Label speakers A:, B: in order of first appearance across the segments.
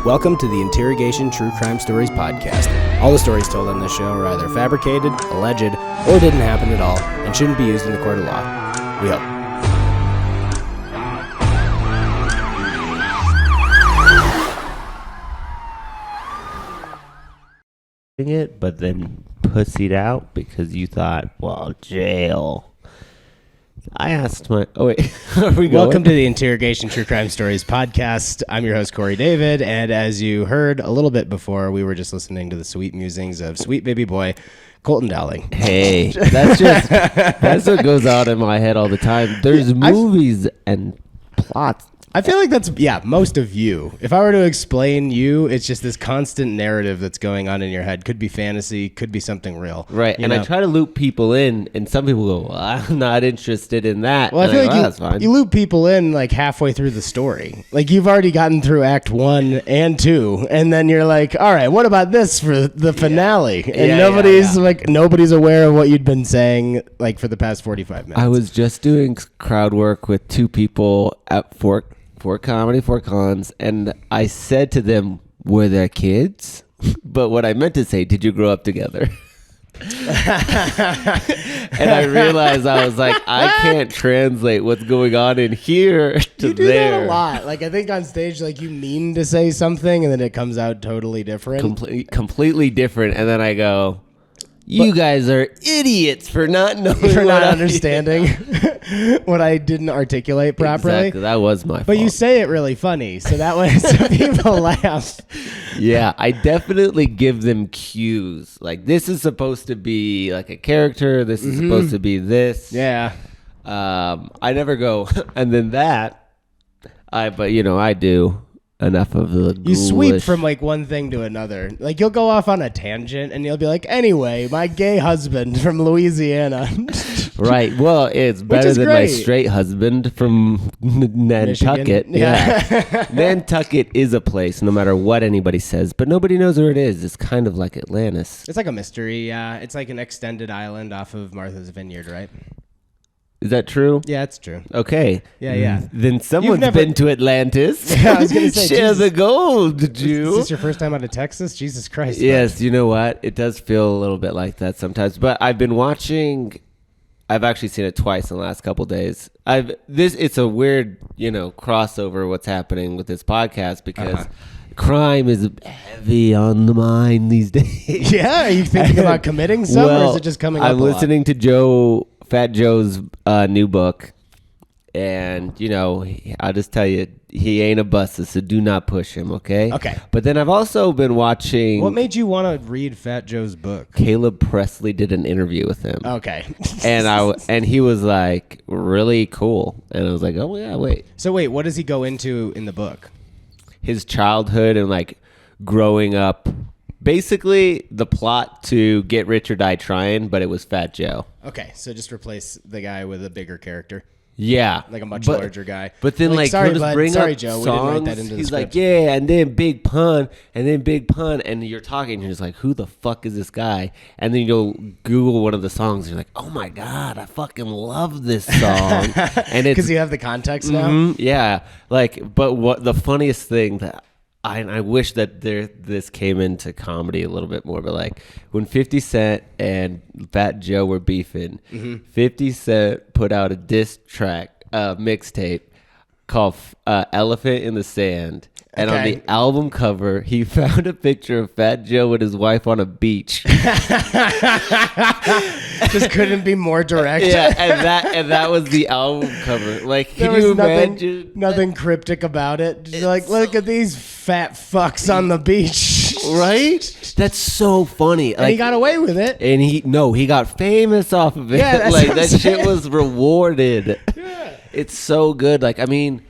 A: Welcome to the Interrogation True Crime Stories podcast. All the stories told on this show are either fabricated, alleged, or didn't happen at all, and shouldn't be used in the court of law. We hope.
B: It, but then pussied out because you thought, well, jail. I asked my... Oh, wait. Are we going?
A: Welcome to the Interrogation True Crime Stories podcast. I'm your host, Corey David, and as you heard a little bit before, we were just listening to the sweet musings of sweet baby boy, Colton Dowling.
B: Hey, that's what goes on in my head all the time. There's movies and plots.
A: I feel like that's, most of you. If I were to explain you, it's just this constant narrative that's going on in your head. Could be fantasy, could be something real.
B: Right, and I try to loop people in, and some people go, well, I'm not interested in that.
A: Well, I feel like
B: that's fine.
A: You loop people in like halfway through the story. Like you've already gotten through Act 1 and 2, and then you're like, all right, what about this for the finale? And nobody's aware of what you'd been saying like for the past 45 minutes.
B: I was just doing crowd work with two people at Fort Comedy, Fort Collins, and I said to them, were there kids? But what I meant to say, did you grow up together? And I realized I was like, I can't translate what's going on in here to
A: you do
B: there.
A: That a lot. Like I think on stage, like you mean to say something, and then it comes out totally different.
B: Completely different. And then I go, you guys are idiots for not knowing,
A: for not understanding what I didn't articulate properly.
B: Exactly, that was my fault.
A: But you say it really funny, so that way some people laugh.
B: Yeah, I definitely give them cues. Like this is supposed to be like a character. This is supposed to be this.
A: Yeah.
B: I never go, and then that. I do. Enough of the ghoulish.
A: You sweep from like one thing to another. Like you'll go off on a tangent and you'll be like, anyway, my gay husband from Louisiana.
B: Right. Well, it's better than my straight husband from Nantucket. Yeah. Nantucket is a place, no matter what anybody says, but nobody knows where it is. It's kind of like Atlantis.
A: It's like a mystery. It's like an extended island off of Martha's Vineyard, right?
B: Is that true?
A: Yeah, it's true.
B: Okay.
A: Yeah.
B: Then someone's been to Atlantis.
A: Yeah, I was going to say.
B: Share the gold, Jew.
A: Is this your first time out of Texas? Jesus Christ.
B: Yes, you know what? It does feel a little bit like that sometimes. But I've been watching... I've actually seen it twice in the last couple of days. It's a weird, crossover what's happening with this podcast because... Crime is heavy on the mind these days.
A: Yeah? Are you thinking about committing some, or is it just coming up
B: I'm listening to Fat Joe's new book, and, I'll just tell you, he ain't a buster, so do not push him, okay?
A: Okay.
B: But then I've also been watching...
A: What made you want to read Fat Joe's book?
B: Caleb Presley did an interview with him.
A: Okay.
B: And he was, like, really cool. And I was like, oh, yeah, wait.
A: So, wait, what does he go into in the book?
B: His childhood and like growing up, basically the plot to Get Rich or Die Trying, but it was Fat Joe.
A: Okay, so just replace the guy with a bigger character.
B: Yeah,
A: like a much larger guy.
B: But then
A: sorry,
B: he'll just
A: bud.
B: bring
A: Sorry,
B: up
A: Joe,
B: songs.
A: we didn't write that into the
B: He's
A: script.
B: like, yeah, and then big pun, and you're talking, and you're just like, who the fuck is this guy? And then you'll Google one of the songs, and you're like, oh my god, I fucking love this song. And it's
A: because you have the context now.
B: Yeah, but what the funniest thing that I wish that this came into comedy a little bit more, but like when 50 Cent and Fat Joe were beefing, 50 Cent put out a diss track, mixtape called Elephant in the Sand. And on the album cover, he found a picture of Fat Joe with his wife on a beach.
A: Just couldn't be more direct.
B: Yeah, and that was the album cover. Like, can you imagine?
A: Nothing cryptic about it. Just like, look at these fat fucks on the beach.
B: Right? That's so funny.
A: And he got away with it.
B: And he got famous off of it.
A: Yeah,
B: that shit was rewarded. Yeah. It's so good. Like, I mean,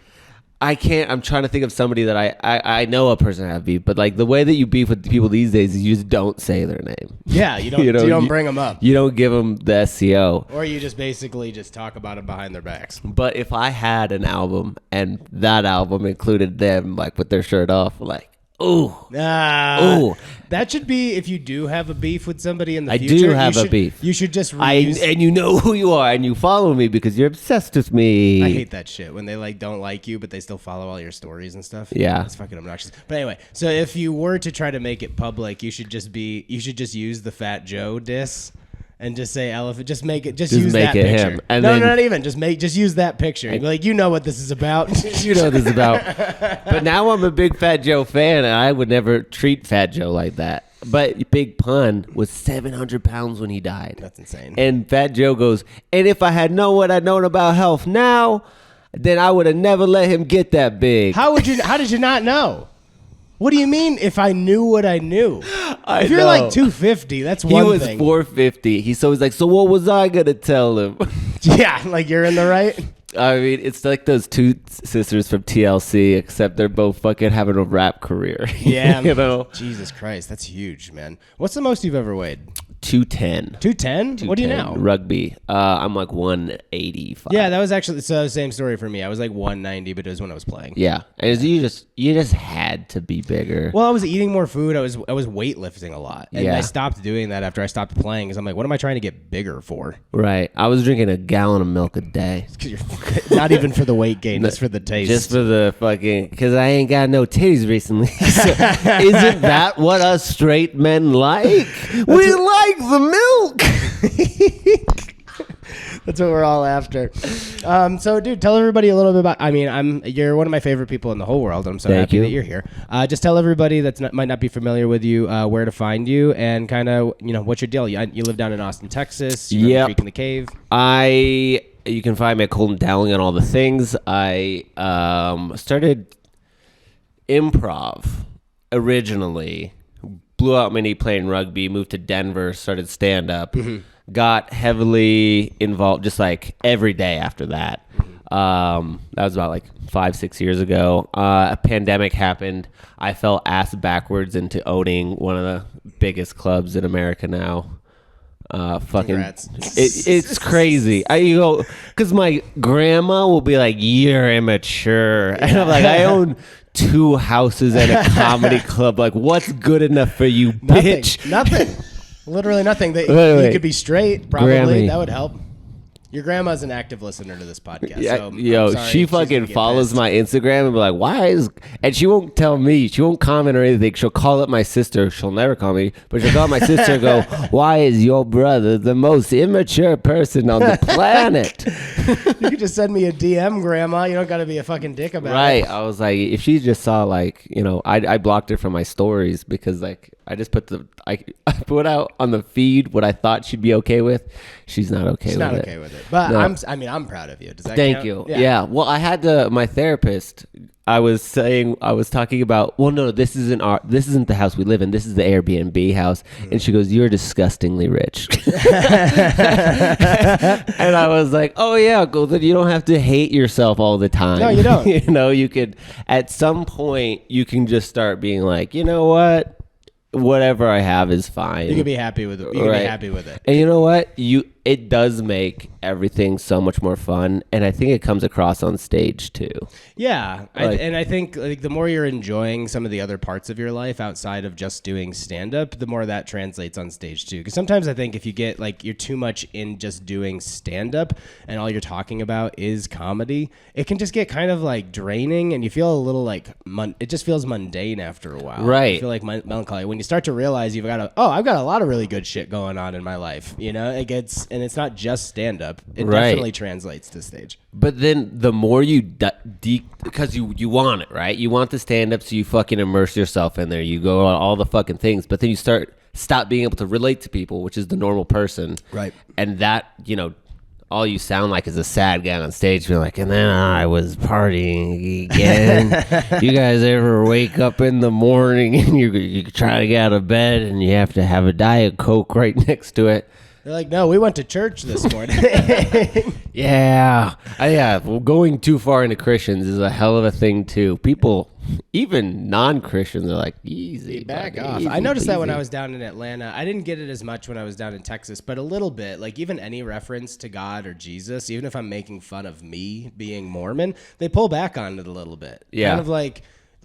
B: I'm trying to think of somebody that I know a person I have beef, but like the way that you beef with people these days is you just don't say their name.
A: Yeah, you don't bring them up.
B: You don't give them the SEO.
A: Or you just basically just talk about them behind their backs.
B: But if I had an album and that album included them like with their shirt off, like, Oh,
A: that should be if you do have a beef with somebody in the
B: I
A: future.
B: do have a beef.
A: You should just reuse.
B: and you know who you are, and you follow me because you're obsessed with me.
A: I hate that shit when they like don't like you, but they still follow all your stories and stuff.
B: Yeah,
A: it's fucking obnoxious. But anyway, so if you were to try to make it public, you should just use the Fat Joe diss. And just say elephant. Just make it. Just use
B: make
A: that
B: it
A: picture.
B: him. And
A: no,
B: then,
A: not even. Just use that picture. Be like, you know what this is about.
B: You know what this is about. But now I'm a big Fat Joe fan, and I would never treat Fat Joe like that. But Big Pun was 700 pounds when he died.
A: That's insane.
B: And Fat Joe goes, and if I had known what I'd known about health now, then I would have never let him get that big.
A: How did you not know? What do you mean if I knew what I knew? If you're
B: know.
A: like 250, that's one
B: thing. He was
A: thing.
B: 450. He's always like, so what was I going to tell him?
A: Yeah, like you're in the right.
B: I mean, it's like those two sisters from TLC, except they're both fucking having a rap career.
A: Yeah.
B: You know?
A: Jesus Christ, that's huge, man. What's the most you've ever weighed?
B: 210.
A: 210? What do you know?
B: Rugby. I'm like 185.
A: Yeah, that was actually the same story for me. I was like 190, but it was when I was playing.
B: Yeah, and you just had to be bigger.
A: Well, I was eating more food. I was weightlifting a not, and I stopped doing that after I stopped playing. Because I'm like, what am I trying to get bigger for?
B: Right. I was drinking a gallon of milk a day.
A: Not even for the weight gain, just for the taste.
B: Just for the fucking, because I ain't got no titties recently. So, isn't that what us straight men like? We like the milk.
A: That's what we're all after. So, dude, tell everybody a little bit about. I mean, you're one of my favorite people in the whole world. I'm so happy that you're here. Just tell everybody that might not be familiar with you where to find you and kind of what's your deal. You live down in Austin, Texas. You're Freak in the Cave.
B: You can find me at Colton Dowling on all the things. I started improv originally. Blew out my knee playing rugby. Moved to Denver. Started stand up. Mm-hmm. Got heavily involved just like every day after that. That was about like 5-6 years ago. A pandemic happened. I fell ass backwards into owning one of the biggest clubs in America now. It's crazy. Because my grandma will be like, "You're immature," and I'm like, "I own 2 houses and a comedy club. Like, what's good enough for you, bitch?"
A: Nothing. Literally nothing. You could be straight, probably.
B: Grammy.
A: That would help. Your grandma's an active listener to this podcast.
B: Yeah,
A: so
B: she fucking follows my Instagram and be like, "Why is?" And she won't tell me. She won't comment or anything. She'll call up my sister. She'll never call me, but she'll call up my sister and go, "Why is your brother the most immature person on the planet?"
A: You could just send me a DM, Grandma. You don't got to be a fucking dick about it.
B: Right. I was like, if she just saw I blocked her from my stories because I just put I put out on the feed what I thought she'd be okay with. She's not okay with it. She's not okay with it.
A: But no. I'm proud of you. Does that
B: Thank
A: count?
B: you. Yeah. Well, I had my therapist. I was talking about. Well, no, this isn't the house we live in. This is the Airbnb house. And she goes, "You're disgustingly rich." And I was like, "Oh yeah, Golden. You don't have to hate yourself all the time.
A: No, you don't.
B: You could at some point you can just start being like, you know what." Whatever I have is fine.
A: You can be happy with it. You can be happy with it.
B: And you know what? It does make everything so much more fun, and I think it comes across on stage too.
A: Yeah, I think the more you're enjoying some of the other parts of your life outside of just doing stand-up, the more that translates on stage too. Because sometimes I think if you get you're too much in just doing stand-up and all you're talking about is comedy, it can just get kind of draining, and you feel a little it just feels mundane after a while.
B: Right.
A: You feel like melancholy when you start to realize I've got a lot of really good shit going on in my life. And it's not just stand-up. It definitely translates to stage.
B: But then the more you because you want it, right? You want the stand-up, so you fucking immerse yourself in there. You go on all the fucking things, but then you stop being able to relate to people, which is the normal person.
A: Right.
B: And that, all you sound like is a sad guy on stage. You're like, and then I was partying again. You guys ever wake up in the morning and you try to get out of bed and you have to have a Diet Coke right next to it?
A: They're like, no, we went to church this morning.
B: Yeah. Well, going too far into Christians is a hell of a thing, too. People, even non-Christians, are like, easy.
A: Back off. I noticed that when I was down in Atlanta. I didn't get it as much when I was down in Texas, but a little bit. Even any reference to God or Jesus, even if I'm making fun of me being Mormon, they pull back on it a little bit.
B: Yeah.
A: Kind of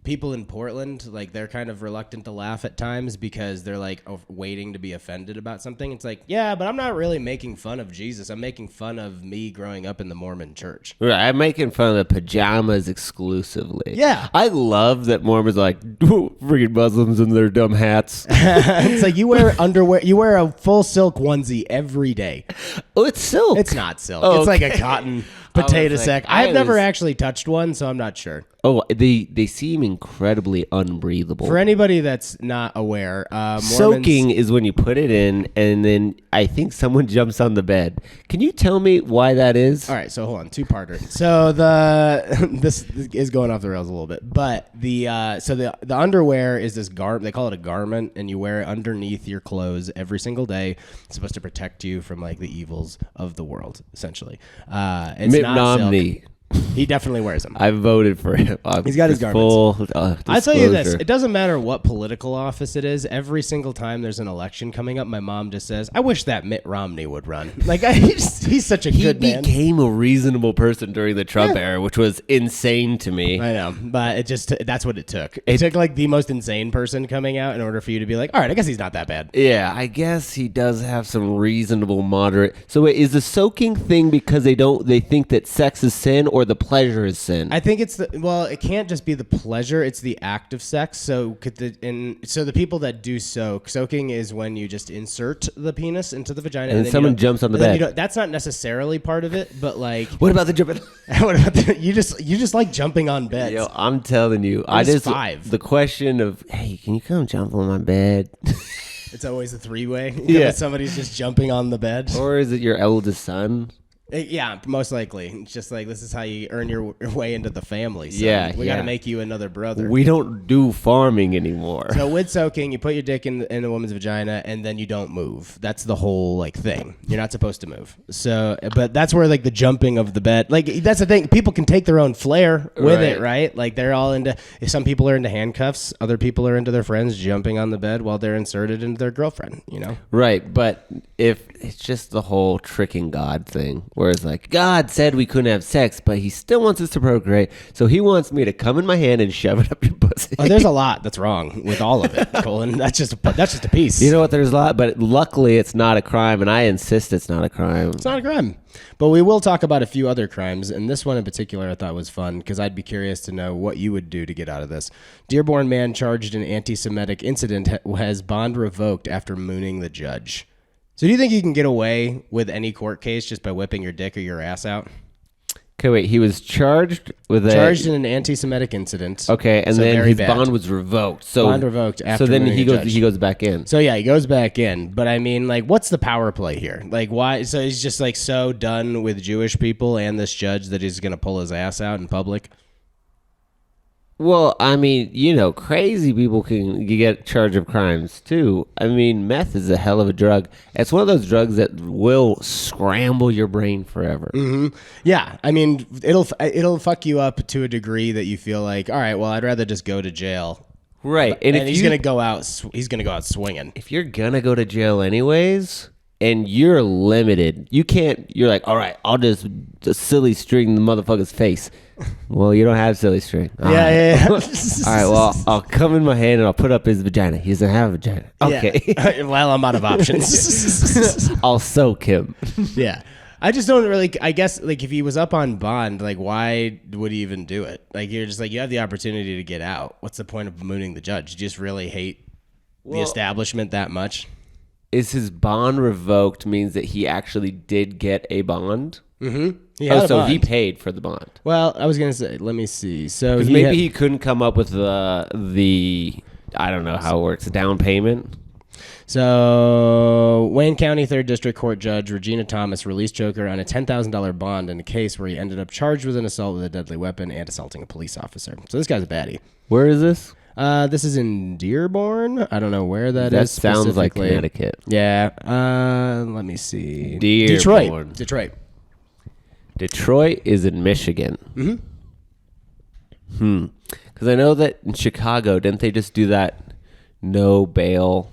A: people in Portland, like, they're kind of reluctant to laugh at times because they're like waiting to be offended about something. It's like, yeah, but I'm not really making fun of Jesus. I'm making fun of me growing up in the Mormon church.
B: Right, I'm making fun of the pajamas exclusively.
A: Yeah.
B: I love that Mormons are like, freaking Muslims and their dumb hats.
A: It's like you wear underwear, you wear a full silk onesie every day.
B: Oh, it's silk.
A: It's not silk.
B: Oh,
A: It's like
B: okay.
A: a cotton potato
B: like,
A: sack.
B: I
A: I've never
B: was-
A: actually touched one, so I'm not sure.
B: Oh, they seem incredibly unbreathable.
A: For anybody that's not aware, Mormons,
B: Soaking is when you put it in, and then I think someone jumps on the bed. Can you tell me why that is?
A: All right, so hold on, two-parter. So this is going off the rails a little bit, but the underwear is this garment. They call it a garment, and you wear it underneath your clothes every single day. It's supposed to protect you from like the evils of the world, essentially. It's
B: Mitt
A: not
B: Romney.
A: silk. He definitely wears them.
B: I voted for him.
A: He's got his
B: full,
A: I tell you this,
B: disclosure.
A: it doesn't matter what political office it is. Every single time there's an election coming up, my mom just says, "I wish that Mitt Romney would run." Like he's such a
B: He
A: good man.
B: became a reasonable person during the Trump era, which was insane to me.
A: I know, but that's what it took. It took like the most insane person coming out in order for you to be like, all right, I guess he's not that bad.
B: Yeah, I guess he does have some reasonable, moderate. So wait, is the soaking thing because they think that sex is sin or the pleasure is sin?
A: I think it's it can't just be the pleasure; it's the act of sex. So the people that do soaking is when you just insert the penis into the vagina,
B: And
A: then
B: someone jumps on the
A: and then
B: bed.
A: That's not necessarily part of it, but like,
B: What about the jumping?
A: what about you just like jumping on beds?
B: Yo, I'm telling you,
A: was 5.
B: The question of, hey, can you come jump on my bed?
A: It's always a three-way.
B: Yeah.
A: Somebody's just jumping on the bed.
B: Or is it your eldest son?
A: Yeah, most likely. It's just like, this is how you earn your way into the family. So
B: Yeah,
A: we got to
B: yeah.
A: make you another brother.
B: We don't do farming anymore.
A: So with soaking, you put your dick in a woman's vagina and then you don't move. That's the whole like thing. You're not supposed to move. So, but that's where like the jumping of the bed, like that's the thing. People can take their own flair with it, right? Like they're all into. If some people are into handcuffs, other people are into their friends jumping on the bed while they're inserted into their girlfriend. You know?
B: Right, but if it's just the whole tricking God thing, where it's like, God said we couldn't have sex, but he still wants us to procreate, so he wants me to come in my hand and shove it up your pussy.
A: Oh, there's a lot that's wrong with all of it, Colin. That's just a piece.
B: You know what? There's a lot, but luckily it's not a crime, and I insist it's not a crime.
A: It's not a crime. But we will talk about a few other crimes, and this one in particular I thought was fun because I'd be curious to know what you would do to get out of this. Dearborn man charged in anti-Semitic incident has bond revoked after mooning the judge. So do you think you can get away with any court case just by whipping your dick or your ass out?
B: Okay, wait. He was charged with
A: Charged in an anti-Semitic incident.
B: Okay, and
A: So
B: then
A: very
B: his
A: bad.
B: bond was revoked. So
A: Bond revoked after
B: So then
A: mooning
B: he
A: a
B: goes.
A: judge.
B: He goes back in.
A: So yeah, he goes back in. But I mean, like, what's the power play here? Like, why? So he's just like so done with Jewish people and this judge that he's gonna pull his ass out in public.
B: Well, I mean, you know, crazy people can get charged of crimes too. I mean, meth is a hell of a drug. It's one of those drugs that will scramble your brain forever.
A: Mm-hmm. Yeah, I mean, it'll fuck you up to a degree that you feel like, all right, well, I'd rather just go to jail.
B: Right,
A: And
B: if
A: he's gonna go out swinging.
B: if you're gonna go to jail anyways, and you're limited, you can't. You're like, all right, I'll just silly string the motherfucker's face. Well, you don't have silly string. All right.
A: Yeah.
B: All right, well, I'll come in my hand and I'll put up his vagina. He doesn't have a vagina. Okay.
A: Yeah. Well, I'm out of options.
B: I'll soak him.
A: Yeah. I just don't really, I guess, like, if he was up on bond, like, why would he even do it? Like, you're just like, you have the opportunity to get out. What's the point of mooning the judge? You just really hate the establishment that much?
B: Is his bond revoked means that he actually did get a bond?
A: Mm-hmm.
B: So he paid for the bond.
A: Well, I was going to say, let me see. So
B: Because maybe he couldn't come up with the I don't know how it works, down payment.
A: So, Wayne County 3rd District Court Judge Regina Thomas released Joker on a $10,000 bond in a case where he ended up charged with an assault with a deadly weapon and assaulting a police officer. So this guy's a baddie.
B: Where is this?
A: This is in Dearborn. I don't know where that is.
B: That sounds like
A: specifically.
B: Connecticut.
A: Yeah. Let me see.
B: Dearborn.
A: Detroit.
B: Detroit is in Michigan. Because I know that in Chicago, didn't they just do that no bail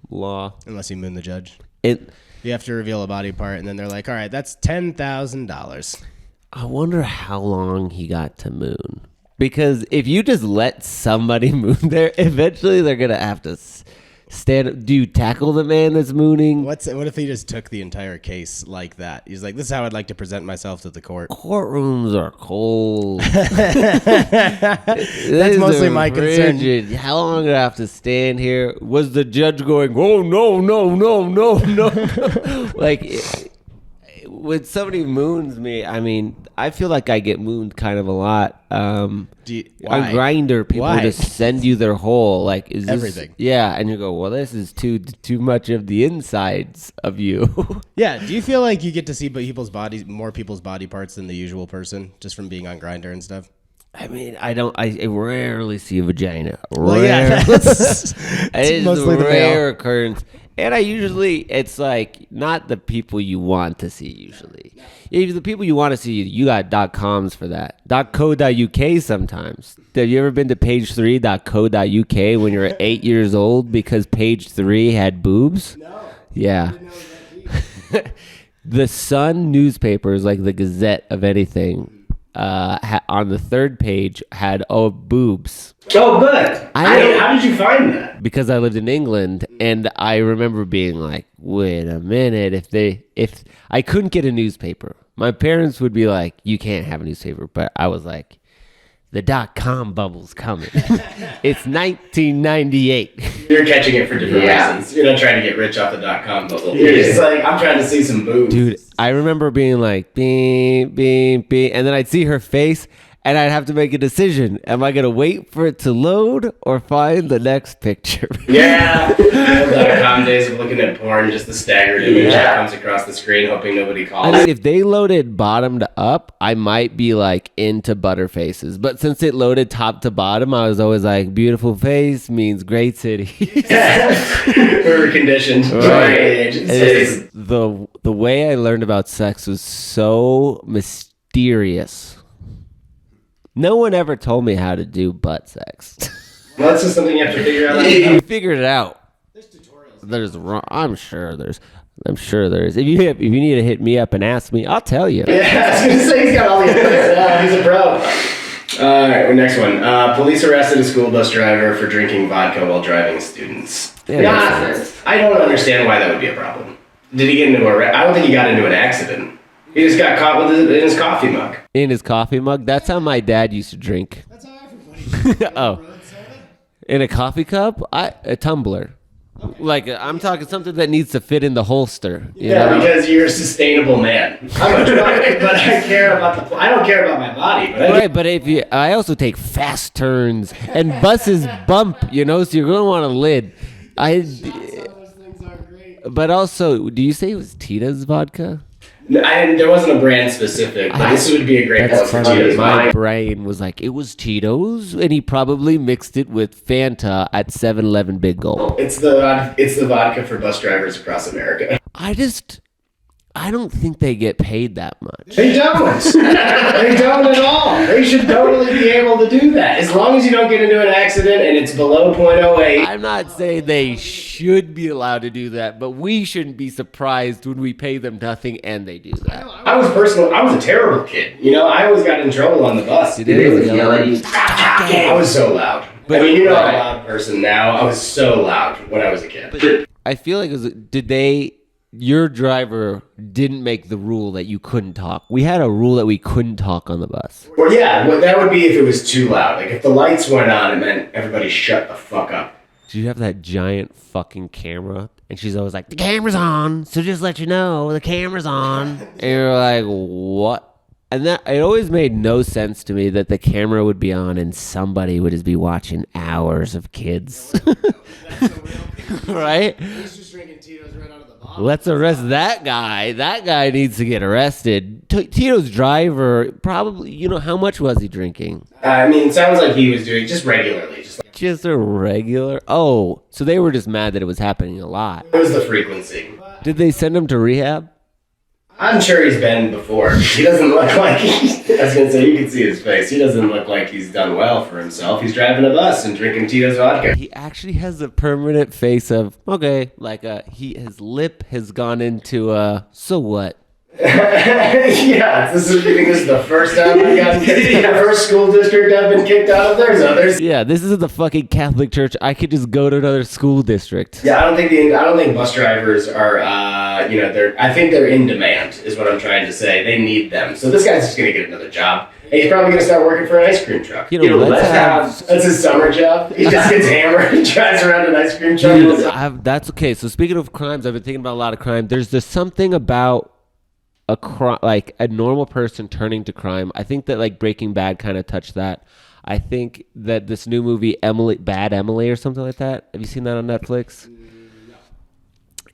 B: law?
A: Unless you moon the judge.
B: You
A: have to reveal a body part, and then they're like, all right, that's $10,000.
B: I wonder how long he got to moon. Because if you just let somebody moon there, eventually they're gonna have to stand. Do you tackle the man that's mooning?
A: What if he just took the entire case like that? He's like, "This is how I'd like to present myself to the court."
B: Courtrooms are cold.
A: That's mostly my concern.
B: How long am I gonna have to stand here? Was the judge going, "Oh no, no, no, no, no"? Like, when somebody moons me, I mean, I feel like I get mooned kind of a lot. On Grindr, people just send you their whole, like, is this
A: everything?
B: Yeah, and you go, well, this is too much of the insides of you.
A: Yeah. Do you feel like you get to see more people's body parts than the usual person, just from being on Grindr and stuff?
B: I mean, I rarely see a vagina.
A: Well, yeah, it's
B: mostly the rare occurrence. And it's like not the people you want to see usually. If the people you want to see, you got .coms for that. .co.uk sometimes. Have you ever been to page3.co.uk when you were 8 years old because page 3 had boobs? No. Yeah. The Sun newspapers, like the Gazette of anything, on the third page had boobs.
C: Oh, good. How did you find that?
B: Because I lived in England, and I remember being like, wait a minute, if I couldn't get a newspaper, my parents would be like, you can't have a newspaper. But I was like, the .com bubble's coming. It's 1998.
C: You're catching it for different reasons. You're not trying to get rich off the .com bubble. You're just like, I'm trying to see some boobs.
B: Dude, I remember being like, beep, beep, beep, and then I'd see her face, and I'd have to make a decision. Am I going to wait for it to load or find the next picture?
C: Yeah. .com days of looking at porn, just the staggered image that comes across the screen, hoping nobody calls.
B: I mean, if they loaded bottom to up, I might be like into butterfaces. But since it loaded top to bottom, I was always like, beautiful face means great city.
C: We were conditioned.
B: Right. The way I learned about sex was so mysterious. No one ever told me how to do butt sex.
C: Well, that's just something you have to figure out.
B: You figured it out.
A: There's tutorials.
B: I'm sure there's. If you need to hit me up and ask me, I'll tell you.
C: Yeah, I was going to say he's got all the answers. He's a pro. All right, next one. Police arrested a school bus driver for drinking vodka while driving students. I don't understand why that would be a problem. Did he get into I don't think he got into an accident. He just got caught with in his coffee mug.
B: In his coffee mug? That's how my dad used to drink.
A: That's how everybody.
B: Oh. In a coffee cup? A tumbler. Okay. Like, I'm talking something that needs to fit in the holster. You know?
C: Because you're a sustainable man. I'm a drunk, but I don't care about my body.
B: But I also take fast turns, and buses bump, so you're going to want a lid.
A: Those things are great.
B: But also, do you say it was Tito's vodka?
C: There wasn't a brand specific, but this would be a great one for Tito's.
B: My brain was like, it was Tito's, and he probably mixed it with Fanta at 7-Eleven Big Gulp.
C: It's the vodka for bus drivers across America.
B: I don't think they get paid that much.
C: They don't. They don't at all. They should totally be able to do that. As long as you don't get into an accident and it's below 0.08.
B: I'm not saying they should be allowed to do that, but we shouldn't be surprised when we pay them nothing and they do that.
C: I was a terrible kid. I always got in trouble on the bus. I was so loud. But I'm a loud person now. I was so loud when I was a kid.
B: But I feel like your driver didn't make the rule that you couldn't talk. We had a rule that we couldn't talk on the bus.
C: Well, yeah, that would be if it was too loud. Like if the lights went on, it meant everybody shut the fuck up.
B: Do you have that giant fucking camera? And she's always like, the camera's on, so just let you know, the camera's on. And you're like, what? And it always made no sense to me that the camera would be on and somebody would just be watching hours of kids. Right?
A: He's just drinking Tito's right out of the bottle.
B: Let's arrest that guy. That guy needs to get arrested. Tito's driver, probably, how much was he drinking?
C: It sounds like he was doing just regularly.
B: Just a regular? Oh, so they were just mad that it was happening a lot.
C: It was the frequency.
B: Did they send him to rehab?
C: I'm sure he's been before. He doesn't look like I was going to say, you can see his face. He doesn't look like he's done well for himself. He's driving a bus and drinking Tito's vodka.
B: He actually has a permanent face of, okay, like his lip has gone into so what?
C: Yeah, you think this is the first time I've gotten kicked? The first school district I've been kicked out of? There's others.
B: Yeah, this isn't the fucking Catholic Church. I could just go to another school district.
C: Yeah, I don't think bus drivers are. I think they're in demand. Is what I'm trying to say. They need them. So this guy's just gonna get another job. And he's probably gonna start working for an ice cream truck. That's his summer job. He just gets hammered and drives around an ice cream truck.
B: That's okay. So speaking of crimes, I've been thinking about a lot of crime. There's something about like a normal person turning to crime. I think that like Breaking Bad kind of touched that. I think that this new movie Bad Emily or something like that. Have you seen that on Netflix? No.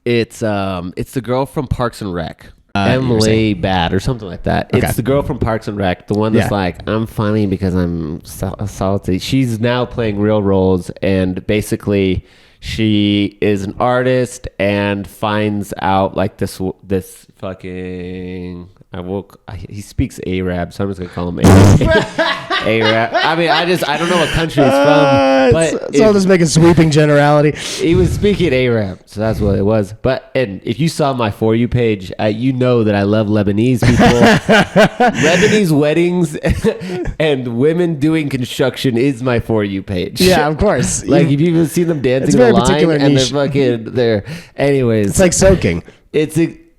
B: It's the girl from Parks and Rec. Emily Bad or something like that. Okay. It's the girl from Parks and Rec, the one that's like, I'm funny because I'm salty. She's now playing real roles, and basically she is an artist and finds out like this fucking he speaks Arab, so I'm just gonna call him Arab. I mean, I don't know what country he's from, but
A: I'll just make a sweeping generality.
B: He was speaking Arab, so that's what it was. And if you saw my For You page, you know that I love Lebanese people. Lebanese weddings and women doing construction is my For You page.
A: Yeah, of course.
B: Like, if you've even seen them dancing
A: very
B: the line
A: particular
B: and
A: niche.
B: they're anyways.
A: It's like soaking.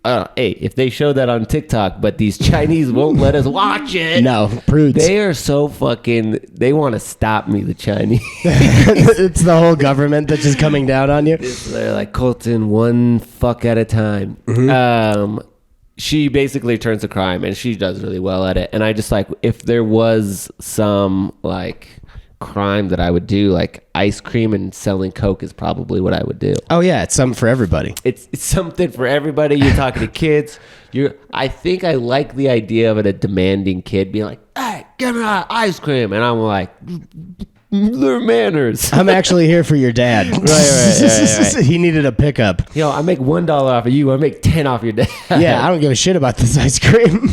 B: Hey, if they show that on TikTok, but these Chinese won't let us watch it.
A: No, prudes.
B: They are so fucking. They want to stop me, the Chinese.
A: It's the whole government that's just coming down on you.
B: They're like, Colton, one fuck at a time. Mm-hmm. She basically turns to crime, and she does really well at it. And I just like, if there was some like crime that I would do, like ice cream and selling Coke is probably what I would do.
A: Oh yeah, it's something for everybody.
B: It's something for everybody. You're talking to kids. I think I like the idea of a demanding kid being like, "Hey, give me ice cream," and I'm like, "Their manners."
A: I'm actually here for your dad. Right. He needed a pickup.
B: I make $1 off of you. I make 10 off your dad.
A: Yeah, I don't give a shit about this ice cream.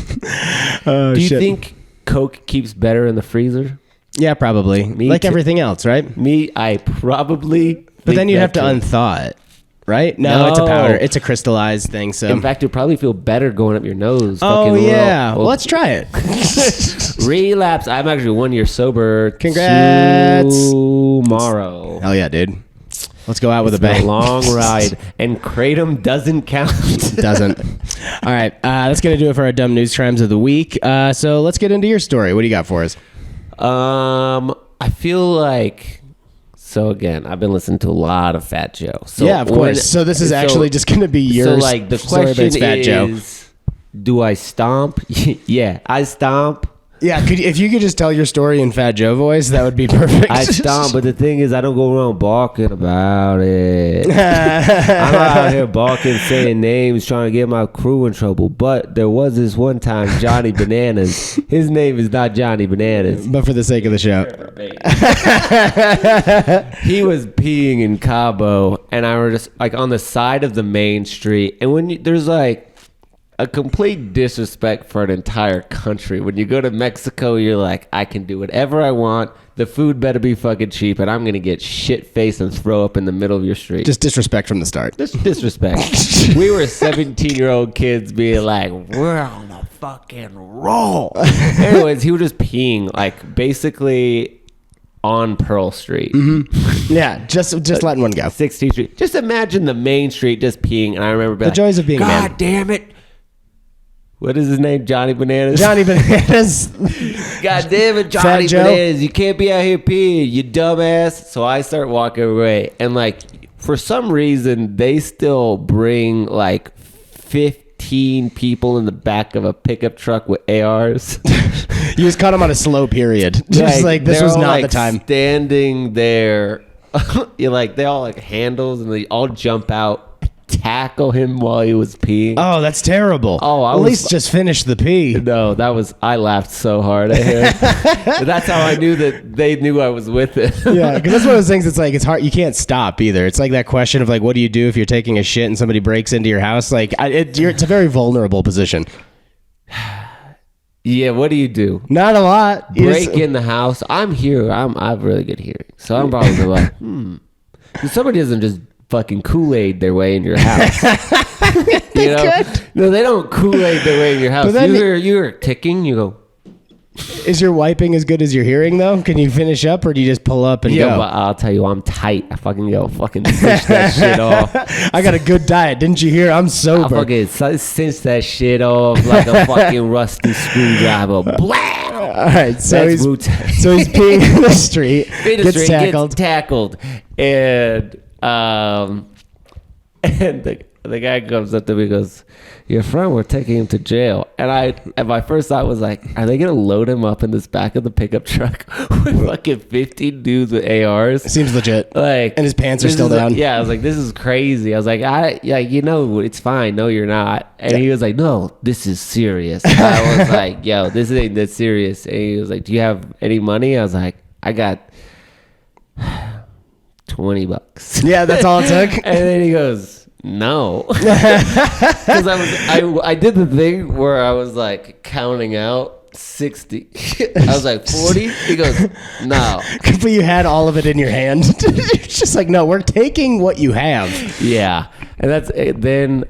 B: Do you think Coke keeps better in the freezer?
A: Yeah, probably. Like everything else, right?
B: I probably.
A: But then you have to unthaw it, right? No, it's a powder. It's a crystallized thing. So
B: in fact, it'll probably feel better going up your nose.
A: Oh yeah, well, let's try it.
B: Relapse. I'm actually 1 year sober.
A: Congrats.
B: Tomorrow.
A: Hell yeah, dude. Let's go out with a bang.
B: A long ride, and Kratom doesn't count.
A: Doesn't. All right, that's gonna do it for our dumb news crimes of the week. So let's get into your story. What do you got for us?
B: I feel like, so again, I've been listening to a lot of Fat Joe. So
A: yeah, of course. So this is actually just going to be yours.
B: So like the question is, do I stomp? Yeah, I stomp.
A: Yeah, if you could just tell your story in Fat Joe voice, that would be perfect.
B: I stomp, but the thing is, I don't go around barking about it. I'm not out here barking, saying names, trying to get my crew in trouble. But there was this one time, Johnny Bananas. His name is not Johnny Bananas.
A: But for the sake of the show.
B: He was peeing in Cabo, and I was just like on the side of the main street. And when there's like a complete disrespect for an entire country. When you go to Mexico, you're like, I can do whatever I want. The food better be fucking cheap, and I'm going to get shit-faced and throw up in the middle of your street.
A: Just disrespect from the start.
B: Just disrespect. We were 17-year-old kids being like, we're on the fucking roll. Anyways, he was just peeing, like, basically on Pearl Street.
A: Mm-hmm. Yeah, just letting one go.
B: 16th Street. Just imagine the main street just peeing, and I remember being
A: the joys of being a man.
B: God damn it. What is his name? Johnny Bananas?
A: Johnny Bananas.
B: God damn it, Johnny Bananas. You can't be out here peeing, you dumbass. So I start walking away. And like, for some reason, they still bring like 15 people in the back of a pickup truck with ARs.
A: You just caught them on a slow period. Just like this was not the time.
B: Standing there. You're like, they all like handles and they all jump out. Tackle him while he was peeing.
A: Oh, that's terrible.
B: Oh,
A: at least just finish the pee.
B: No, I laughed so hard at him. That's how I knew that they knew I was with it.
A: Yeah, because that's one of those things. It's like, it's hard. You can't stop either. It's like that question of like, what do you do if you're taking a shit and somebody breaks into your house? Like, it's a very vulnerable position.
B: Yeah, what do you do?
A: Not a lot.
B: Break in the house. I'm here. I have really good hearing, so I'm probably like, Somebody doesn't just fucking Kool-Aid their way in your house. You know? No, they don't Kool-Aid the way in your house. You hear ticking, you go.
A: Is your wiping as good as your hearing, though? Can you finish up, or do you just pull up and go?
B: Yeah, but I'll tell you, I'm tight. I fucking cinch that shit off.
A: I got a good diet. Didn't you hear? I'm sober.
B: I fucking cinch that shit off like a fucking rusty screwdriver. Blah!
A: All right, so he's peeing in the street, gets tackled.
B: And the guy comes up to me and goes, your friend, we're taking him to jail. And my first thought was like, are they going to load him up in this back of the pickup truck with fucking 15 dudes with ARs?
A: Seems legit.
B: Like,
A: and his pants are still down.
B: Yeah, I was like, this is crazy. I was like, it's fine. No, you're not. And he was like, no, this is serious. I was like, yo, this ain't that serious. And he was like, do you have any money? I was like, I got $20.
A: Yeah, that's all it took.
B: And then he goes, no, because I did the thing where I was like counting out 60. I was like 40. He goes, no.
A: But you had all of it in your hand. It's just like, no, we're taking what you have.
B: Yeah, and that's then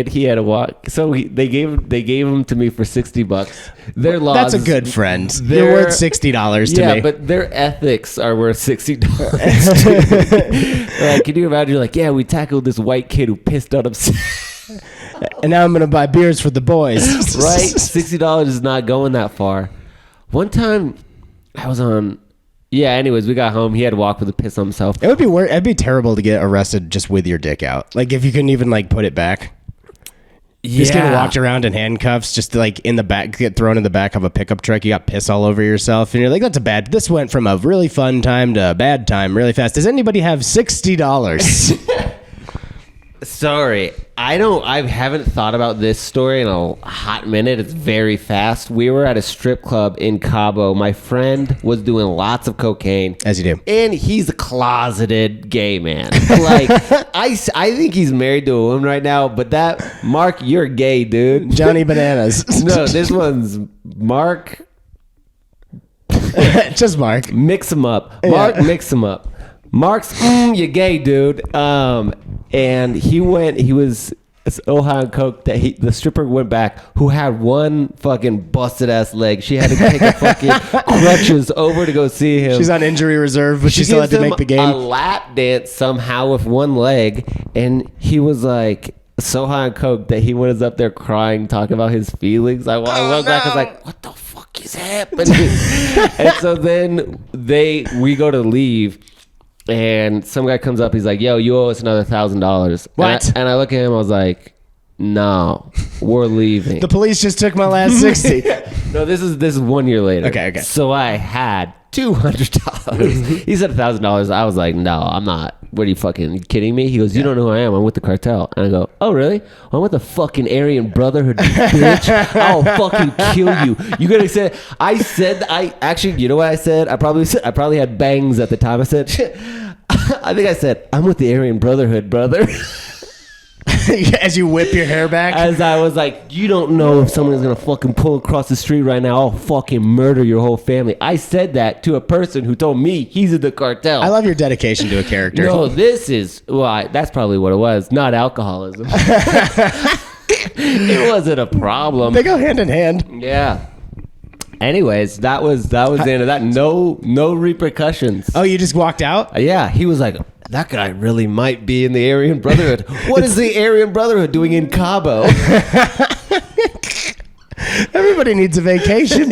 B: he had to walk. So they gave him to me for $60. Their laws.
A: That's a good friend. They're worth $60 to me.
B: Yeah, but their ethics are worth $60. Like, can you imagine? Like, yeah, we tackled this white kid who pissed on himself.
A: And now I'm gonna buy beers for the boys.
B: Right? $60 is not going that far. One time, I was on. Yeah. Anyways, we got home. He had to walk with a piss on himself.
A: It would be it'd be terrible to get arrested just with your dick out. Like if you couldn't even like put it back. Yeah. Just getting walked around in handcuffs, just like in the back, get thrown in the back of a pickup truck. You got piss all over yourself, and you're like, "That's a bad." This went from a really fun time to a bad time really fast. Does anybody have $60?
B: Sorry, I haven't thought about this story in a hot minute. It's very fast. We were at a strip club in Cabo. My friend was doing lots of cocaine.
A: As you do.
B: And he's a closeted gay man. Like, I think he's married to a woman right now, but Mark, you're gay, dude.
A: Johnny Bananas.
B: No, this one's Mark.
A: Just Mark.
B: Mix him up. Mark, mix him up. Mark's, you're gay, dude. And he was Ohio Coke that the stripper went back, who had one fucking busted ass leg. She had to take a fucking crutches over to go see him.
A: She's on injury reserve, but she still had to make the game.
B: A lap dance somehow with one leg, and he was like so high on Coke that he was up there crying, talking about his feelings. I went back, I was like, what the fuck is happening? And so then we go to leave. And some guy comes up, he's like, yo, you owe us another $1,000.
A: What?
B: And I look at him, I was like, no, we're leaving.
A: The police just took my last 60.
B: No, this is 1 year later.
A: Okay.
B: So I had $200. He said $1,000. I was like, no, I'm not. What are you fucking kidding me? He goes, you don't know who I am. I'm with the cartel. And I go, oh, really? Well, I'm with the fucking Aryan Brotherhood, bitch. I'll fucking kill you. You gotta say, you know what I said? I probably had bangs at the time. I said, I think I said, I'm with the Aryan Brotherhood, brother.
A: As you whip your hair back?
B: As I was like, you don't know if someone's going to fucking pull across the street right now. I'll fucking murder your whole family. I said that to a person who told me he's in the cartel.
A: I love your dedication to a character.
B: No, that's probably what it was. Not alcoholism. It wasn't a problem.
A: They go hand in hand.
B: Yeah. Anyways, that was the end of that. No repercussions.
A: Oh, you just walked out?
B: Yeah. He was like, that guy really might be in the Aryan Brotherhood. What is the Aryan Brotherhood doing in Cabo?
A: Everybody needs a vacation.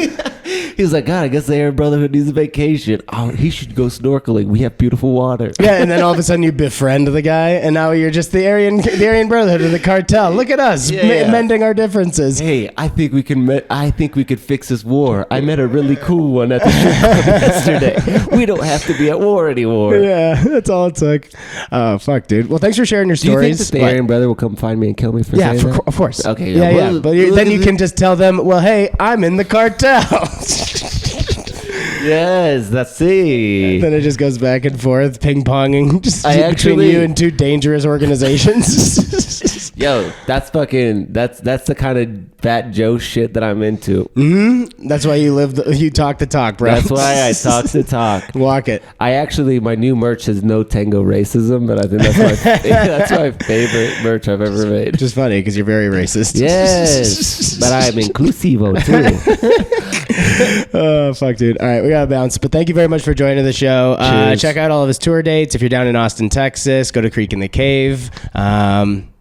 B: He was like, God, I guess the Aryan Brotherhood needs a vacation. Oh, he should go snorkeling. We have beautiful water.
A: Yeah, and then all of a sudden you befriend the guy, and now you're just the Aryan Brotherhood of the cartel. Look at us, mending our differences.
B: Hey, I think we could fix this war. I met a really cool one at the strip club yesterday. We don't have to be at war anymore.
A: Yeah, that's all it took. Oh, fuck, dude. Well, thanks for sharing your stories.
B: Do you think that the Aryan Brother will come find me and kill me for saying that?
A: Of course.
B: Okay.
A: Yeah. But then you can just tell them, well, hey, I'm in the cartel.
B: Yes, that's it.
A: Then it just goes back and forth, ping-ponging, between you and two dangerous organizations.
B: Yo, that's the kind of Fat Joe shit that I'm into.
A: That's why you talk the talk, bro.
B: That's why I talk the talk.
A: Walk it.
B: My new merch is no tango racism, but I think that's my favorite merch I've ever made.
A: Which is funny because you're very racist.
B: Yes, but I'm inclusivo too.
A: Oh, fuck, dude. All right, we gotta bounce. But thank you very much for joining the show. Check out all of his tour dates. If you're down in Austin, Texas, go to Creek in the Cave.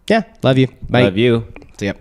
A: Yeah, love you. Bye.
B: Love you.
A: See ya.